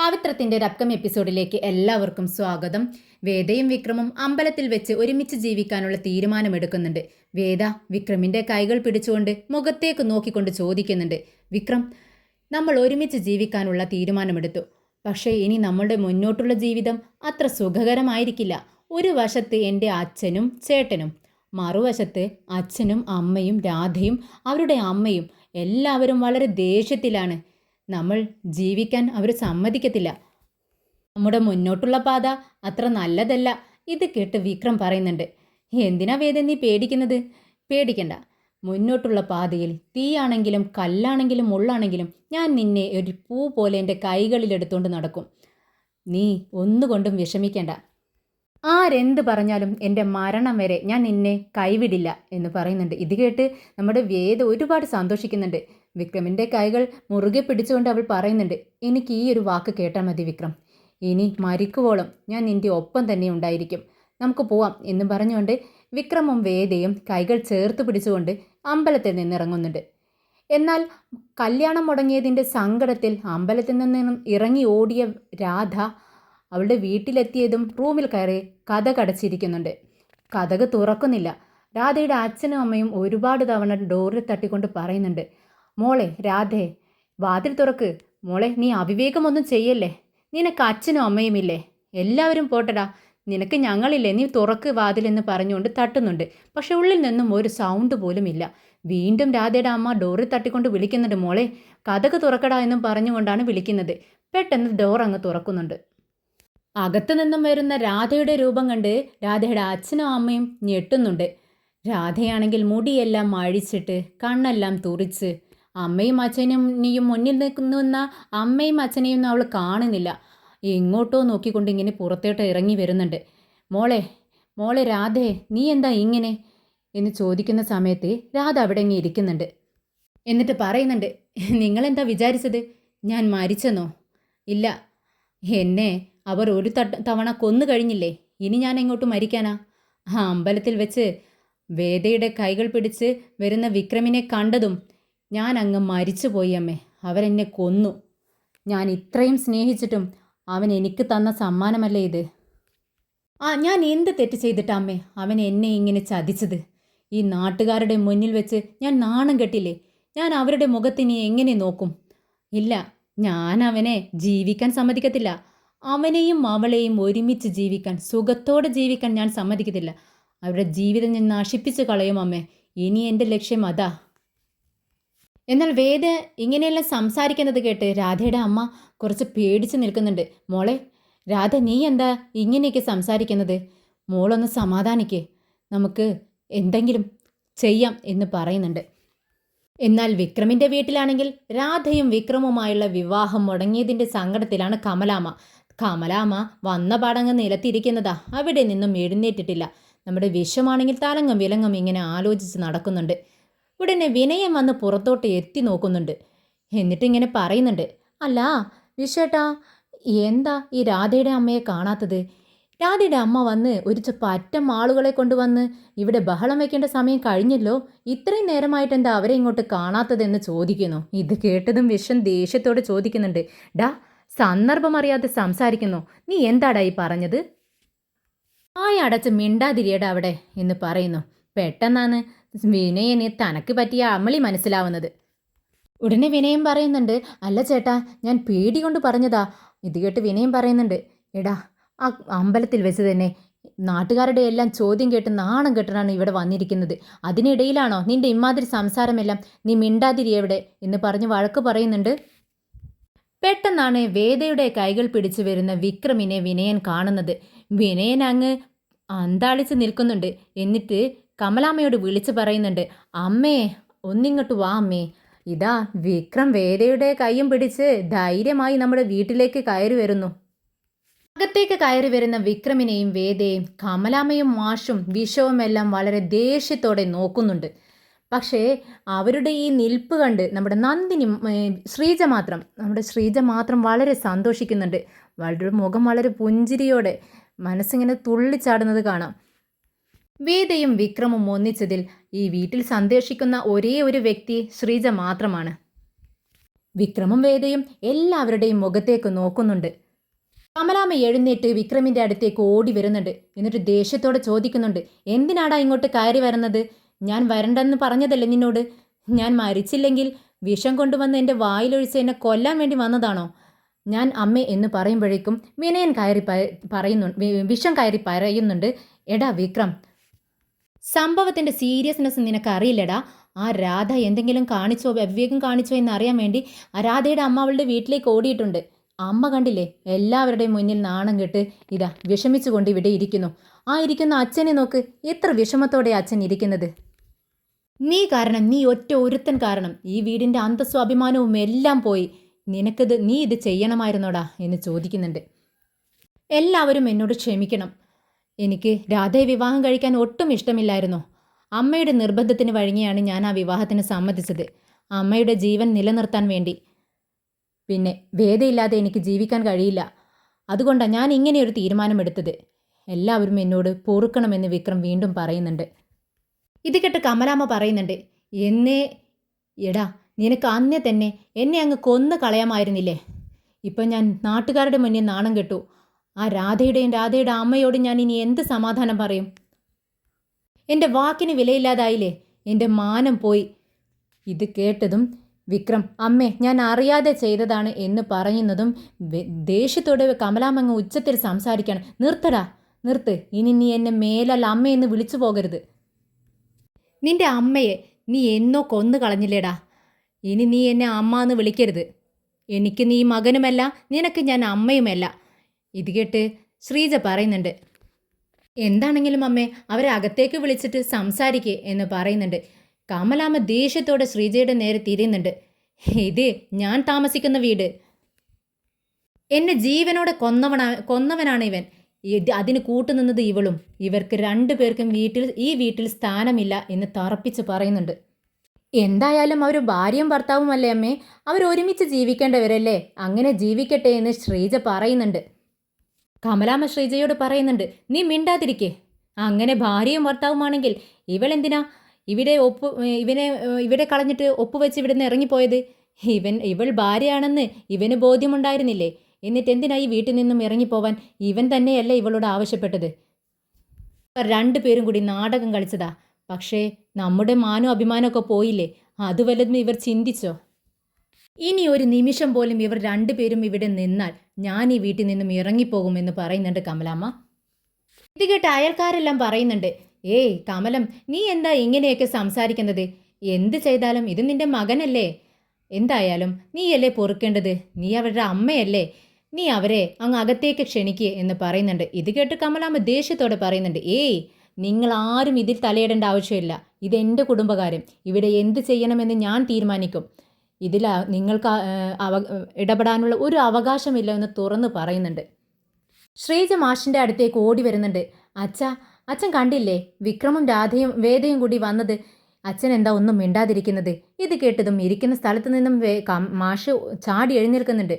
പവിത്രത്തിന്റെ ഒരു അപ്കം എപ്പിസോഡിലേക്ക് എല്ലാവർക്കും സ്വാഗതം. വേദയും വിക്രമും അമ്പലത്തിൽ വെച്ച് ഒരുമിച്ച് ജീവിക്കാനുള്ള തീരുമാനമെടുക്കുന്നുണ്ട്. വേദ വിക്രമിന്റെ കൈകൾ പിടിച്ചുകൊണ്ട് മുഖത്തേക്ക് നോക്കിക്കൊണ്ട് ചോദിക്കുന്നുണ്ട്, വിക്രം, നമ്മൾ ഒരുമിച്ച് ജീവിക്കാനുള്ള തീരുമാനമെടുത്തു. പക്ഷേ ഇനി നമ്മളുടെ മുന്നോട്ടുള്ള ജീവിതം അത്ര സുഖകരമായിരിക്കില്ല. ഒരു വശത്ത് എൻ്റെ അച്ഛനും ചേട്ടനും, മറുവശത്ത് അച്ഛനും അമ്മയും രാധയും അവരുടെ അമ്മയും എല്ലാവരും വളരെ ദേഷ്യത്തിലാണ്. നമ്മൾ ജീവിക്കാൻ അവർ സമ്മതിക്കത്തില്ല. നമ്മുടെ മുന്നോട്ടുള്ള പാത അത്ര നല്ലതല്ല. ഇത് കേട്ട് വിക്രം പറയുന്നുണ്ട്, എന്തിനാ വേദന നീ പേടിക്കുന്നത്? പേടിക്കണ്ട. മുന്നോട്ടുള്ള പാതയിൽ തീയാണെങ്കിലും കല്ലാണെങ്കിലും മുള്ളാണെങ്കിലും ഞാൻ നിന്നെ ഒരു പൂ പോലെ എൻ്റെ കൈകളിലെടുത്തുകൊണ്ട് നടക്കും. നീ ഒന്നുകൊണ്ടും വിഷമിക്കേണ്ട. ആരെന്ത് പറഞ്ഞാലും എൻ്റെ മരണം വരെ ഞാൻ നിന്നെ കൈവിടില്ല എന്ന് പറയുന്നുണ്ട്. ഇത് കേട്ട് നമ്മുടെ വേദ ഒരുപാട് സന്തോഷിക്കുന്നുണ്ട്. വിക്രമിൻ്റെ കൈകൾ മുറുകെ പിടിച്ചുകൊണ്ട് അവൾ പറയുന്നുണ്ട്, എനിക്ക് ഈ ഒരു വാക്ക് കേട്ടാൽ മതി വിക്രം. ഇനി മരിക്കുവോളം ഞാൻ നിൻ്റെ ഒപ്പം തന്നെ ഉണ്ടായിരിക്കും. നമുക്ക് പോവാം എന്ന് പറഞ്ഞുകൊണ്ട് വിക്രമും വേദയും കൈകൾ ചേർത്ത് പിടിച്ചുകൊണ്ട് അമ്പലത്തിൽ നിന്നിറങ്ങുന്നുണ്ട്. എന്നാൽ കല്യാണം മുടങ്ങിയതിൻ്റെ സങ്കടത്തിൽ അമ്പലത്തിൽ നിന്നും ഇറങ്ങി ഓടിയ രാധ അവളുടെ വീട്ടിലെത്തിയതും റൂമിൽ കയറി കതകടച്ചിരിക്കുന്നുണ്ട്. കതക് തുറക്കുന്നില്ല. രാധയുടെ അച്ഛനും അമ്മയും ഒരുപാട് തവണ ഡോറിൽ തട്ടിക്കൊണ്ട് പറയുന്നുണ്ട്, മോളെ രാധേ, വാതിൽ തുറക്ക്. മോളെ, നീ അവിവേകമൊന്നും ചെയ്യല്ലേ. നിനക്ക് അച്ഛനും അമ്മയുമില്ലേ? എല്ലാവരും പോട്ടടാ, നിനക്ക് ഞങ്ങളില്ലേ, നീ തുറക്ക് വാതിലെന്ന് പറഞ്ഞുകൊണ്ട് തട്ടുന്നുണ്ട്. പക്ഷെ ഉള്ളിൽ നിന്നും ഒരു സൗണ്ട് പോലും ഇല്ല. വീണ്ടും രാധയുടെ അമ്മ ഡോറിൽ തട്ടിക്കൊണ്ട് വിളിക്കുന്നുണ്ട്, മോളെ കതക് തുറക്കടാ എന്നും പറഞ്ഞുകൊണ്ടാണ് വിളിക്കുന്നത്. പെട്ടെന്ന് ഡോർ അങ്ങ് തുറക്കുന്നുണ്ട്. അകത്തു നിന്നും വരുന്ന രാധയുടെ രൂപം കണ്ട് രാധയുടെ അച്ഛനും അമ്മയും ഞെട്ടുന്നുണ്ട്. രാധയാണെങ്കിൽ മുടിയെല്ലാം അഴിച്ചിട്ട് കണ്ണെല്ലാം തുറിച്ച്, അമ്മയും അച്ഛനെയും മുന്നിൽ നിൽക്കുന്ന അമ്മയും അച്ഛനെയും അവൾ കാണുന്നില്ല. എങ്ങോട്ടോ നോക്കിക്കൊണ്ട് ഇങ്ങനെ പുറത്തോട്ട് ഇറങ്ങി വരുന്നുണ്ട്. മോളെ മോളെ രാധേ, നീ എന്താ ഇങ്ങനെ എന്ന് ചോദിക്കുന്ന സമയത്ത് രാധ അവിടെ ഇങ്ങനെ ഇരിക്കുന്നുണ്ട്. എന്നിട്ട് പറയുന്നുണ്ട്, നിങ്ങളെന്താ വിചാരിച്ചത്? ഞാൻ മരിച്ചെന്നോ? ഇല്ല, എന്നെ അവർ ഒരു തവണ കൊന്നു കഴിഞ്ഞില്ലേ. ഇനി ഞാൻ എങ്ങോട്ട് മരിക്കാനാ? ആ അമ്പലത്തിൽ വെച്ച് വേദയുടെ കൈകൾ പിടിച്ച് വരുന്ന വിക്രമിനെ കണ്ടതും ഞാൻ അങ്ങ് മരിച്ചുപോയി അമ്മേ. അവരെന്നെ കൊന്നു. ഞാൻ ഇത്രയും സ്നേഹിച്ചിട്ടും അവൻ എനിക്ക് തന്ന സമ്മാനമല്ലേ ഇത്? ഞാൻ എന്ത് തെറ്റ് ചെയ്തിട്ടാ അമ്മേ അവൻ എന്നെ ഇങ്ങനെ ചതിച്ചത്? ഈ നാട്ടുകാരുടെ മുന്നിൽ വെച്ച് ഞാൻ നാണം കെട്ടില്ലേ? ഞാൻ അവരുടെ മുഖത്തിനി എങ്ങനെ നോക്കും? ഇല്ല, ഞാൻ അവനെ ജീവിക്കാൻ സമ്മതിക്കത്തില്ല. അവനെയും അവളെയും ഒരുമിച്ച് ജീവിക്കാൻ, സുഖത്തോടെ ജീവിക്കാൻ ഞാൻ സമ്മതിക്കത്തില്ല. അവരുടെ ജീവിതം ഞാൻ നശിപ്പിച്ച് കളയും അമ്മേ. ഇനി എൻ്റെ ലക്ഷ്യം അതാ. എന്നാൽ വേദ ഇങ്ങനെയെല്ലാം സംസാരിക്കുന്നത് കേട്ട് രാധയുടെ അമ്മ കുറച്ച് പേടിച്ച് നിൽക്കുന്നുണ്ട്. മോളെ രാധ, നീ എന്താ ഇങ്ങനെയൊക്കെ സംസാരിക്കുന്നത്? മോളൊന്ന് സമാധാനിക്ക്, നമുക്ക് എന്തെങ്കിലും ചെയ്യാം എന്ന് പറയുന്നുണ്ട്. എന്നാൽ വിക്രമിൻ്റെ വീട്ടിലാണെങ്കിൽ രാധയും വിക്രമുമായുള്ള വിവാഹം മുടങ്ങിയതിൻ്റെ സങ്കടത്തിലാണ് കമലാമ്മ. കമലാമ്മ വന്ന പാടങ്ങ് നിലത്തിരിക്കുന്നതാ, അവിടെ നിന്നും എഴുന്നേറ്റിട്ടില്ല. നമ്മുടെ വിശ്വമാണെങ്കിൽ തലങ്ങും വിലങ്ങും ഇങ്ങനെ ആലോചിച്ച് നടക്കുന്നുണ്ട്. ഉടനെ വിനയം വന്ന് പുറത്തോട്ട് എത്തി നോക്കുന്നുണ്ട്. എന്നിട്ടിങ്ങനെ പറയുന്നുണ്ട്, അല്ല വിശ്വേട്ടാ, എന്താ ഈ രാധയുടെ അമ്മയെ കാണാത്തത്? രാധയുടെ അമ്മ വന്ന് ഒരു പറ്റം ആളുകളെ കൊണ്ടുവന്ന് ഇവിടെ ബഹളം വയ്ക്കേണ്ട സമയം കഴിഞ്ഞല്ലോ. ഇത്രയും നേരമായിട്ട് എന്താ അവരെ ഇങ്ങോട്ട് കാണാത്തതെന്ന് ചോദിക്കുന്നു. ഇത് കേട്ടതും വിശ്വൻ ദേഷ്യത്തോടെ ചോദിക്കുന്നുണ്ട്, ഡാ, സന്ദർഭം അറിയാതെ സംസാരിക്കുന്നു. നീ എന്താടാ ഈ പറഞ്ഞത്? അടച്ച് മിണ്ടാതിരിയടാ അവിടെ എന്ന് പറയുന്നു. പെട്ടെന്നാണ് വിനയന് തനക്ക് പറ്റിയ അമളി മനസ്സിലാവുന്നത്. ഉടനെ വിനയം പറയുന്നുണ്ട്, അല്ല ചേട്ടാ, ഞാൻ പേടി കൊണ്ട് പറഞ്ഞതാ. ഇത് കേട്ട് വിനയം പറയുന്നുണ്ട്, എടാ, ആ അമ്പലത്തിൽ വെച്ച് തന്നെ നാട്ടുകാരുടെ എല്ലാം ചോദ്യം കേട്ട് നാണം കെട്ടാണ് ഇവിടെ വന്നിരിക്കുന്നത്. അതിനിടയിലാണോ നിന്റെ ഇമാതിരി സംസാരമെല്ലാം? നീ മിണ്ടാതിരിയെവിടെ എന്ന് പറഞ്ഞ് വഴക്ക് പറയുന്നുണ്ട്. പെട്ടെന്നാണ് വേദയുടെ കൈകൾ പിടിച്ചു വരുന്ന വിക്രമിനെ വിനയൻ കാണുന്നത്. വിനയൻ അങ്ങ് അന്താളിച്ച് നിൽക്കുന്നുണ്ട്. എന്നിട്ട് കമലാമ്മയോട് വിളിച്ചു പറയുന്നുണ്ട്, അമ്മേ ഒന്നിങ്ങോട്ട് വാ അമ്മേ. ഇതാ വിക്രം വേദയുടെ കൈയും പിടിച്ച് ധൈര്യമായി നമ്മുടെ വീട്ടിലേക്ക് കയറി വരുന്നു. അകത്തേക്ക് കയറി വരുന്ന വിക്രമിനെയും വേദയും കമലാമ്മയും മാഷും വിഷവും എല്ലാം വളരെ ദേഷ്യത്തോടെ നോക്കുന്നുണ്ട്. പക്ഷേ അവരുടെ ഈ നിൽപ്പ് കണ്ട് നമ്മുടെ ശ്രീജ മാത്രം വളരെ സന്തോഷിക്കുന്നുണ്ട്. വളരെ മുഖം വളരെ പുഞ്ചിരിയോടെ, മനസ്സിങ്ങനെ തുള്ളിച്ചാടുന്നത് കാണാം. വേദയും വിക്രമും ഒന്നിച്ചതിൽ ഈ വീട്ടിൽ സന്തോഷിക്കുന്ന ഒരേ ഒരു വ്യക്തി ശ്രീജ മാത്രമാണ്. വിക്രമും വേദയും എല്ലാവരുടെയും മുഖത്തേക്ക് നോക്കുന്നുണ്ട്. കമലാമ്മ എഴുന്നേറ്റ് വിക്രമിന്റെ അടുത്തേക്ക് ഓടി വരുന്നുണ്ട്. എന്നിട്ട് ദേഷ്യത്തോടെ ചോദിക്കുന്നുണ്ട്, എന്തിനാടാ ഇങ്ങോട്ട് കയറി വരുന്നത്? ഞാൻ വരണ്ടെന്ന് പറഞ്ഞതല്ലേ നിന്നോട്? ഞാൻ മരിച്ചില്ലെങ്കിൽ വിഷം കൊണ്ടുവന്ന് എൻ്റെ വായിലൊഴിച്ച് എന്നെ കൊല്ലാൻ വേണ്ടി വന്നതാണോ? ഞാൻ അമ്മേ എന്ന് പറയുമ്പോഴേക്കും വിനയൻ വിഷം കയറി പറയുന്നുണ്ട്, എടാ വിക്രം, സംഭവത്തിൻ്റെ സീരിയസ്നെസ് നിനക്ക് അറിയില്ലടാ. ആ രാധ എന്തെങ്കിലും കാണിച്ചോ, അവിവേകം കാണിച്ചോ എന്നറിയാൻ വേണ്ടി ആ രാധയുടെ അമ്മ അവളുടെ വീട്ടിലേക്ക് ഓടിയിട്ടുണ്ട്. അമ്മ കണ്ടില്ലേ, എല്ലാവരുടെയും മുന്നിൽ നാണം കെട്ട് ഇതാ വിഷമിച്ചുകൊണ്ട് ഇവിടെ ഇരിക്കുന്നു. ആ ഇരിക്കുന്ന അച്ഛനെ നോക്ക്, എത്ര വിഷമത്തോടെ അച്ഛൻ ഇരിക്കുന്നത്. നീ കാരണം, നീ ഒറ്റ ഒരുത്തൻ കാരണം ഈ വീടിൻ്റെ അന്തസ്സും അഭിമാനവും എല്ലാം പോയി. നീ ഇത് ചെയ്യണമായിരുന്നോടാ എന്ന് ചോദിക്കുന്നുണ്ട്. എല്ലാവരും എന്നോട് ക്ഷമിക്കണം. എനിക്ക് രാധയെ വിവാഹം കഴിക്കാൻ ഒട്ടും ഇഷ്ടമില്ലായിരുന്നു. അമ്മയുടെ നിർബന്ധത്തിന് വഴങ്ങിയാണ് ഞാൻ ആ വിവാഹത്തിന് സമ്മതിച്ചത്, അമ്മയുടെ ജീവൻ നിലനിർത്താൻ വേണ്ടി. പിന്നെ വേദയില്ലാതെ എനിക്ക് ജീവിക്കാൻ കഴിയില്ല. അതുകൊണ്ടാണ് ഞാൻ ഇങ്ങനെയൊരു തീരുമാനമെടുത്തത്. എല്ലാവരും എന്നോട് പൊറുക്കണമെന്ന് വിക്രം വീണ്ടും പറയുന്നുണ്ട്. ഇത് കേട്ട് കമലാമ്മ പറയുന്നുണ്ട്, എടാ നിനക്ക് അന്നേ തന്നെ എന്നെ അങ്ങ് കൊന്നു കളയാമായിരുന്നില്ലേ? ഇപ്പം ഞാൻ നാട്ടുകാരുടെ മുന്നിൽ നാണം കെട്ടു. ആ രാധയുടെ അമ്മയോട് ഞാൻ ഇനി എന്ത് സമാധാനം പറയും? എൻ്റെ വാക്കിന് വിലയില്ലാതായില്ലേ? എൻ്റെ മാനം പോയി. ഇത് കേട്ടതും വിക്രം, അമ്മേ ഞാൻ അറിയാതെ ചെയ്തതാണ് എന്ന് പറയുന്നതും ദേഷ്യത്തോടെ കമലാമ്മ ഉച്ചത്തിൽ സംസാരിക്കുകയാണ്. നിർത്ത്, ഇനി നീ എന്നെ മേലല്ല അമ്മയെന്ന് വിളിച്ചു പോകരുത്. നിന്റെ അമ്മയെ നീ എന്നോ കൊന്നു കളഞ്ഞില്ലേടാ. ഇനി നീ എന്നെ അമ്മ എന്ന് വിളിക്കരുത്. എനിക്ക് നീ മകനുമല്ല, നിനക്ക് ഞാൻ അമ്മയുമല്ല. ഇത് കേട്ട് ശ്രീജ പറയുന്നുണ്ട്, എന്താണെങ്കിലും അമ്മേ അവരെ അകത്തേക്ക് വിളിച്ചിട്ട് സംസാരിക്കേ എന്ന് പറയുന്നുണ്ട്. കമലാമ്മ ദേഷ്യത്തോടെ ശ്രീജയുടെ നേരെ തിരിയുന്നുണ്ട്. ഇത് ഞാൻ താമസിക്കുന്ന വീട്. എന്നെ ജീവനോടെ കൊന്നവനാണ് ഇവൻ. അതിന് കൂട്ടുനിന്നത് ഇവളും. ഇവർക്ക് രണ്ടുപേർക്കും ഈ വീട്ടിൽ സ്ഥാനമില്ല എന്ന് തറപ്പിച്ച് പറയുന്നുണ്ട്. എന്തായാലും അവർ ഭാര്യയും ഭർത്താവും അല്ലേ അമ്മേ, അവരൊരുമിച്ച് ജീവിക്കേണ്ടവരല്ലേ, അങ്ങനെ ജീവിക്കട്ടെ എന്ന് ശ്രീജ പറയുന്നുണ്ട്. കമലാമ്മ ശ്രീജയോട് പറയുന്നുണ്ട്, നീ മിണ്ടാതിരിക്കേ. അങ്ങനെ ഭാര്യയും ഭർത്താവുമാണെങ്കിൽ ഇവളെന്തിനാ ഇവിടെ കളഞ്ഞിട്ട് ഒപ്പുവെച്ച് ഇവിടെ നിന്ന് ഇറങ്ങിപ്പോയത്? ഇവൾ ഭാര്യയാണെന്ന് ഇവന് ബോധ്യമുണ്ടായിരുന്നില്ലേ? എന്നിട്ട് എന്തിനാ ഈ വീട്ടിൽ നിന്നും ഇറങ്ങിപ്പോവാൻ ഇവൻ തന്നെയല്ലേ ഇവളോട് ആവശ്യപ്പെട്ടത്? രണ്ടുപേരും കൂടി നാടകം കളിച്ചതാ. പക്ഷേ നമ്മുടെ മാനവും അഭിമാനമൊക്കെ പോയില്ലേ? അത് വല്ലതും ഇവർ ചിന്തിച്ചോ? ഇനി ഒരു നിമിഷം പോലും ഇവർ രണ്ടുപേരും ഇവിടെ നിന്നാൽ ഞാൻ ഈ വീട്ടിൽ നിന്നും ഇറങ്ങിപ്പോകുമെന്ന് പറയുന്നുണ്ട് കമലാമ്മ. ഇത് കേട്ട് അയൽക്കാരെല്ലാം പറയുന്നുണ്ട്, ഏയ് കമലം, നീ എന്താ ഇങ്ങനെയൊക്കെ സംസാരിക്കുന്നത്? എന്ത് ചെയ്താലും ഇത് നിന്റെ മകനല്ലേ? എന്തായാലും നീയല്ലേ പൊറുക്കേണ്ടത്? നീ അവരുടെ അമ്മയല്ലേ? നീ അവരെ അങ്ങ് അകത്തേക്ക് ക്ഷണിക്കുക എന്ന് പറയുന്നുണ്ട്. ഇത് കേട്ട് കമലാമ്മ ദേഷ്യത്തോടെ പറയുന്നുണ്ട്, ഏയ് നിങ്ങൾ ആരും ഇതിൽ തലയിടേണ്ട ആവശ്യമില്ല. ഇതെൻ്റെ കുടുംബകാര്യം. ഇവിടെ എന്ത് ചെയ്യണമെന്ന് ഞാൻ തീരുമാനിക്കും. ഇതിൽ നിങ്ങൾക്ക് ഇടപെടാനുള്ള ഒരു അവകാശമില്ല എന്ന് തുറന്ന് പറയുന്നുണ്ട്. ശ്രീജ മാഷിൻ്റെ അടുത്തേക്ക് ഓടി വരുന്നുണ്ട്. അച്ഛൻ കണ്ടില്ലേ വിക്രമും രാധയും വേദയും കൂടി വന്നത്? അച്ഛൻ എന്താ ഒന്നും മിണ്ടാതിരിക്കുന്നത്? ഇത് കേട്ടതും ഇരിക്കുന്ന സ്ഥലത്ത് നിന്നും മാഷ് ചാടി എഴുന്നേൽക്കുന്നുണ്ട്.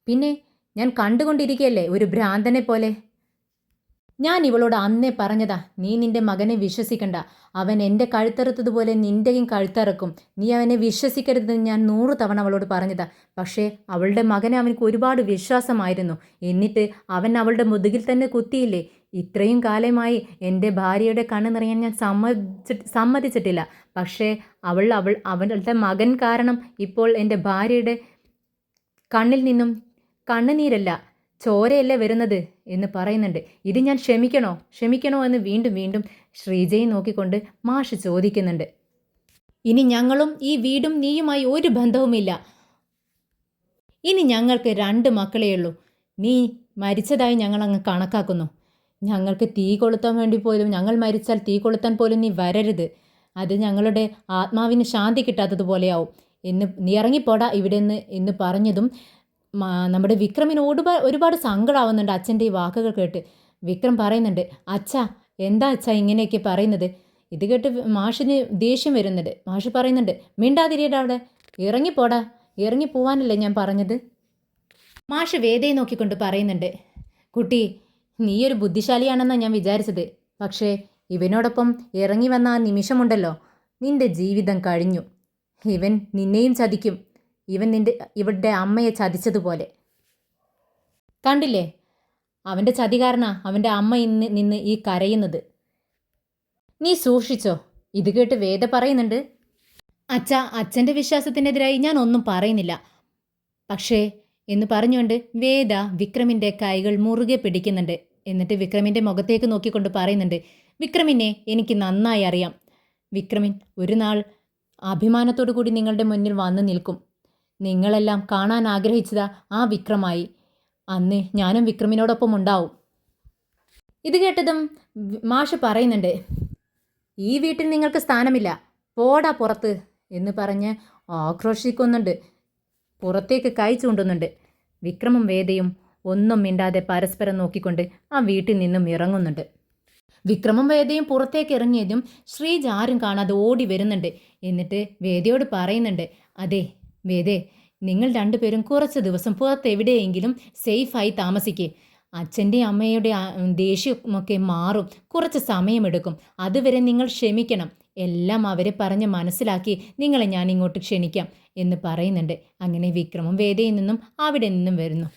പിന്നെ ഞാൻ കണ്ടുകൊണ്ടിരിക്കുകയല്ലേ ഒരു ഭ്രാന്തനെ പോലെ. ഞാൻ ഇവളോട് അന്നേ പറഞ്ഞതാ, നീ നിന്റെ മകനെ വിശ്വസിക്കണ്ട. അവൻ എൻ്റെ കഴുത്തറുത്തതുപോലെ നിൻ്റെയും കഴുത്തറക്കും. നീ അവനെ വിശ്വസിക്കരുതെന്ന് ഞാൻ 100 തവണ അവളോട് പറഞ്ഞതാ. പക്ഷേ അവളുടെ മകനെ അവനക്ക് ഒരുപാട് വിശ്വാസമായിരുന്നു. എന്നിട്ട് അവൻ അവളുടെ മുതുകിൽ തന്നെ കുത്തിയില്ലേ? ഇത്രയും കാലമായി എൻ്റെ ഭാര്യയുടെ കണ്ണ് നിറയാൻ ഞാൻ സമ്മതിച്ചിട്ടില്ല. പക്ഷേ അവളുടെ മകൻ കാരണം ഇപ്പോൾ എൻ്റെ ഭാര്യയുടെ കണ്ണിൽ നിന്നും കണ്ണുനീരല്ല ചോരയല്ലേ വരുന്നത് എന്ന് പറയുന്നുണ്ട്. ഇത് ഞാൻ ക്ഷമിക്കണോ എന്ന് വീണ്ടും ശ്രീജയെ നോക്കിക്കൊണ്ട് മാഷ് ചോദിക്കുന്നുണ്ട്. ഇനി ഞങ്ങളും ഈ വീടും നീയുമായി ഒരു ബന്ധവുമില്ല. ഇനി ഞങ്ങൾക്ക് 2 മക്കളെയുള്ളൂ. നീ മരിച്ചതായി ഞങ്ങളങ്ങ് കണക്കാക്കുന്നു. ഞങ്ങൾക്ക് തീ കൊളുത്താൻ വേണ്ടി പോലും, ഞങ്ങൾ മരിച്ചാൽ തീ കൊളുത്താൻ പോലും നീ വരരുത്. അത് ഞങ്ങളുടെ ആത്മാവിന് ശാന്തി കിട്ടാത്തതുപോലെയാവും നീ ഇറങ്ങിപ്പോടാ ഇവിടെ നിന്ന് എന്ന് പറഞ്ഞതും നമ്മുടെ വിക്രമിന് ഒരുപാട് സങ്കടമാവുന്നുണ്ട് അച്ഛൻ്റെ ഈ വാക്കുകൾ കേട്ട്. വിക്രം പറയുന്നുണ്ട്, എന്താ ഇങ്ങനെയൊക്കെ പറയുന്നത്? ഇത് കേട്ട് മാഷിന് ദേഷ്യം വരുന്നുണ്ട്. മാഷ് പറയുന്നുണ്ട്, മിണ്ടാതിരിയടാ അവിടെ, ഇറങ്ങിപ്പോവാനല്ലേ ഞാൻ പറഞ്ഞത്? മാഷ് വേദയെ നോക്കിക്കൊണ്ട് പറയുന്നുണ്ട്, കുട്ടി നീയൊരു ബുദ്ധിശാലിയാണെന്നാണ് ഞാൻ വിചാരിച്ചത്. പക്ഷേ ഇവനോടൊപ്പം ഇറങ്ങി വന്ന ആ നിമിഷമുണ്ടല്ലോ, നിന്റെ ജീവിതം കഴിഞ്ഞു. ഇവൻ നിന്നെയും ചതിക്കും. ഇവരുടെ അമ്മയെ ചതിച്ചതുപോലെ. കണ്ടില്ലേ, അവൻ്റെ ചതി കാരണ അവൻ്റെ അമ്മ ഇന്ന് നിന്ന് ഈ കരയുന്നത്. നീ സൂക്ഷിച്ചോ. ഇത് കേട്ട് വേദ പറയുന്നുണ്ട്, അച്ഛൻ്റെ വിശ്വാസത്തിനെതിരായി ഞാൻ ഒന്നും പറയുന്നില്ല. പക്ഷേ എന്ന് പറഞ്ഞുകൊണ്ട് വേദ വിക്രമിൻ്റെ കൈകൾ മുറുകെ പിടിക്കുന്നുണ്ട്. എന്നിട്ട് വിക്രമിൻ്റെ മുഖത്തേക്ക് നോക്കിക്കൊണ്ട് പറയുന്നുണ്ട്, വിക്രമിനെ എനിക്ക് നന്നായി അറിയാം. വിക്രമിൻ ഒരു നാൾ അഭിമാനത്തോടു കൂടി നിങ്ങളുടെ മുന്നിൽ വന്നു നിൽക്കും. നിങ്ങളെല്ലാം കാണാൻ ആഗ്രഹിച്ചതാ ആ വിക്രമായി. അന്ന് ഞാനും വിക്രമിനോടൊപ്പം ഉണ്ടാവും. ഇത് കേട്ടതും മാഷ് പറയുന്നുണ്ട്, ഈ വീട്ടിൽ നിങ്ങൾക്ക് സ്ഥാനമില്ല, പോടാ പുറത്ത് എന്ന് പറഞ്ഞ് ആക്രോശിക്കുന്നുണ്ട്. പുറത്തേക്ക് കൈ ചൂണ്ടുന്നുണ്ട്. വിക്രമും വേദയും ഒന്നും മിണ്ടാതെ പരസ്പരം നോക്കിക്കൊണ്ട് ആ വീട്ടിൽ നിന്നും ഇറങ്ങുന്നുണ്ട്. വിക്രമും വേദയും പുറത്തേക്ക് ഇറങ്ങിയതും ശ്രീജ ആരും കാണാതെ ഓടി വരുന്നുണ്ട്. എന്നിട്ട് വേദയോട് പറയുന്നുണ്ട്, അതെ വേദേ, നിങ്ങൾ രണ്ടുപേരും കുറച്ച് ദിവസം പുറത്തെവിടെയെങ്കിലും സേഫായി താമസിക്കേ. അച്ഛൻ്റെയും അമ്മയുടെ ദേഷ്യമൊക്കെ മാറും, കുറച്ച് സമയമെടുക്കും. അതുവരെ നിങ്ങൾ ക്ഷമിക്കണം. എല്ലാം അവരെ പറഞ്ഞ് മനസ്സിലാക്കി നിങ്ങളെ ഞാൻ ഇങ്ങോട്ട് ക്ഷണിക്കാം എന്ന് പറയുന്നുണ്ട്. അങ്ങനെ വിക്രമും വേദയിൽ നിന്നും അവിടെ നിന്നും വരുന്നു.